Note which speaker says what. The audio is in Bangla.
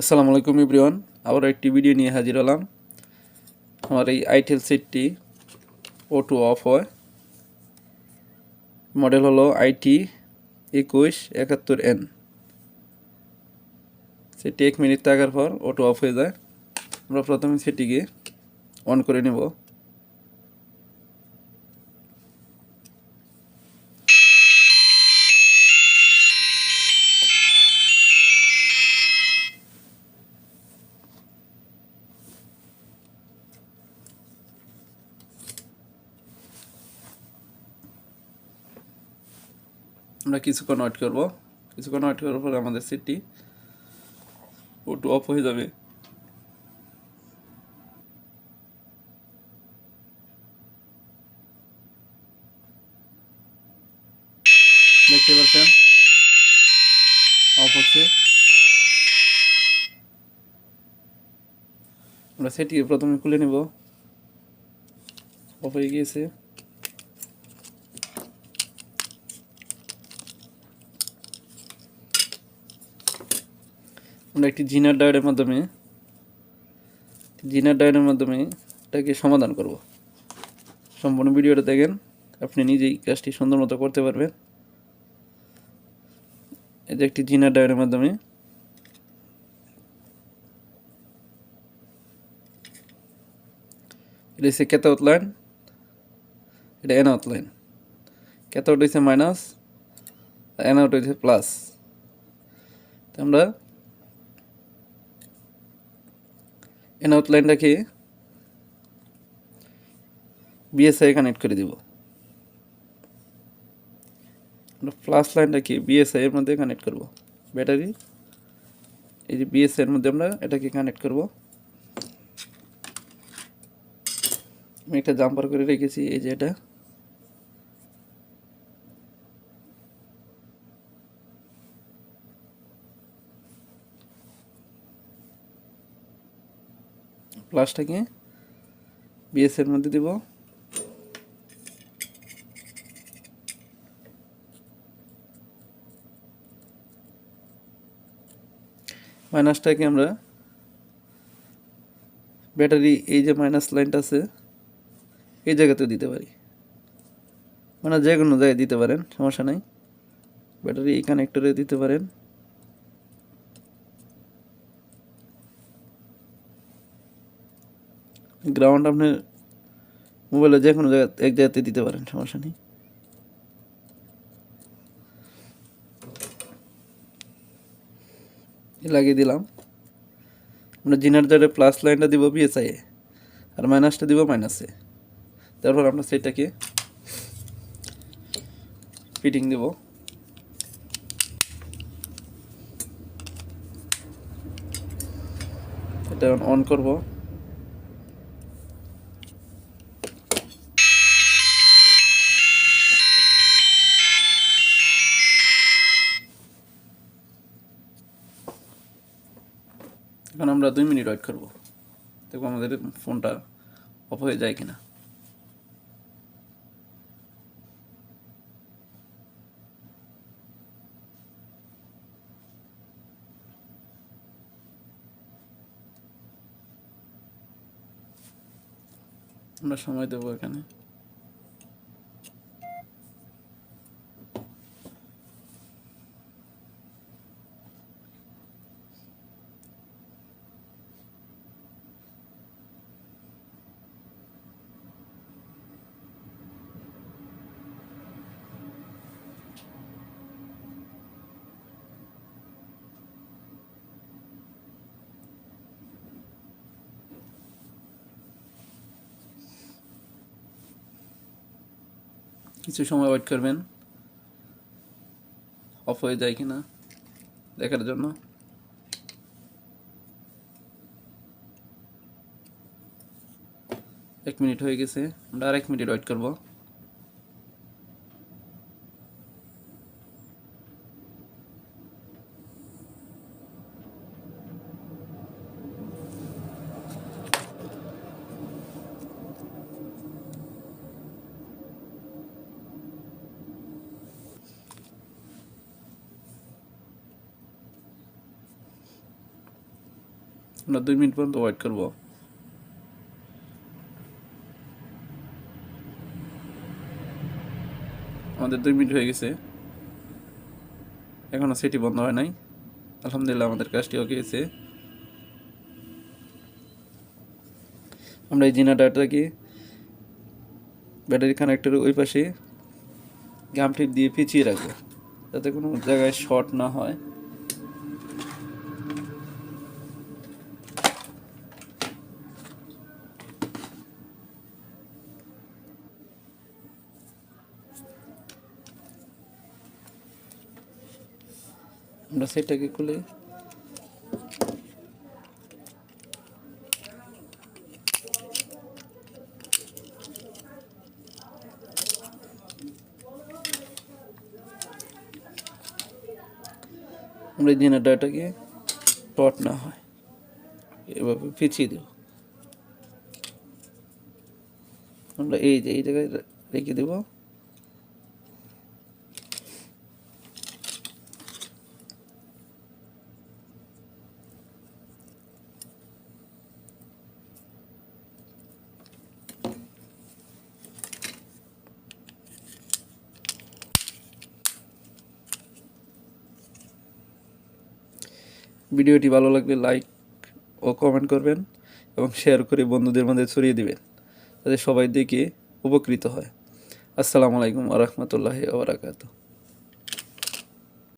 Speaker 1: আসসালামু আলাইকুম এভরিওয়ান, আবার একটি ভিডিও নিয়ে হাজির হলাম। আমার এই আইটেল সেটটি O2 অফ হয়। মডেল হলো IT2171N। সেটটি 1 মিনিট থাকার পর O2 অফ হয়ে যায়। আমরা প্রথমে সেটিকে অন করে নেব। আমরা কিছুক্ষণ ওয়েট করব। কিছুক্ষণ ওয়েট করার পর আমাদের সেটটি O2 অফ হয়ে যাবে। দেখতে পাচ্ছেন অফ হচ্ছে। আমরা সেটিকে প্রথমে খুলে নেব। অফ হয়ে গিয়েছে। আমরা একটি জিনার ডায়োডের মাধ্যমে এটাকে সমাধান করব। সম্পূর্ণ ভিডিওটা দেখেন, আপনি নিজেই কাজটি সুন্দর মতো করতে পারবেন। এই যে একটি জিনার ডায়োডের মাধ্যমে এটা হচ্ছে ক্যাথোড লাইন, এটা অ্যানোড লাইন। ক্যাথোড হচ্ছে মাইনাস, অ্যানোড হচ্ছে প্লাস। আমরা অ্যানোড লাইনটাকে বিএসআই কানেক্ট করে দিব। আমরা প্লাস লাইনটাকে বিএসআই এর মধ্যে কানেক্ট করব। ব্যাটারি এই যে বিএসআই এর মধ্যে আমরা এটাকে কানেক্ট করব। আমি একটা জাম্পার করে রেখেছি, এই যে এটা। প্লাসটাকে বিএসআই এর মধ্যে দিব। মাইনাসটাকে আমরা ব্যাটারি এই যে মাইনাস লাইনটা আছে এই জায়গাতেও দিতে পারি, মানে যে কোনো জায়গায় দিতে পারেন, সমস্যা নাই। ব্যাটারি এই কানেক্টরে দিতে পারেন। গ্রাউন্ড আপনি মোবাইলে যে কোনো জায়গা এক জায়গাতে দিতে পারেন, সমস্যা নেই। লাগিয়ে দিলাম। আমরা জিনার জারে প্লাস লাইনটা দিব বিএসআই এ, আর মাইনাসটা দিব মাইনাসে। তারপর আমরা সেটাকে ফিটিং দেব। এটা অন করব। এখন আমরা 2 মিনিট ওয়েট করব, দেখব আমাদের ফোনটা অফ হয়ে যায় কিনা। আমরা সময় দেবো এখানে। কিছু সময় ওয়েট করবেন অফ হয়ে যায় কিনা দেখার জন্য। 1 মিনিট হয়ে গেছে, আমরা আর 1 মিনিট ওয়েট করব। আমরা 2 মিনিট পর্যন্ত ওয়েট করব। আমাদের 2 মিনিট হয়ে গেছে, এখনও সেটি বন্ধ হয় নাই। আলহামদুলিল্লাহ আমাদের কাজটি ওকে গেছে। আমরা এই জেনারেটরটাকে ব্যাটারি কানেক্টরের ওই পাশে গাম টেপ দিয়ে পেঁচিয়ে রাখবো, যাতে কোনো জায়গায় শর্ট না হয়। আমরা সেটাকে খুলে আমরা এই জেনারেটরটাকে শর্ট না হয় এভাবে পেঁচিয়ে দেব। আমরা এই যে এই জায়গায় রেখে দেব। ভিডিওটি ভালো লাগলে লাইক ও কমেন্ট করবেন এবং শেয়ার করে বন্ধুদের মধ্যে ছড়িয়ে দিবেন, যাতে সবাই দেখে উপকৃত হয়। আসসালামু আলাইকুম ওয়া রাহমাতুল্লাহি ওয়া বারাকাতুহু।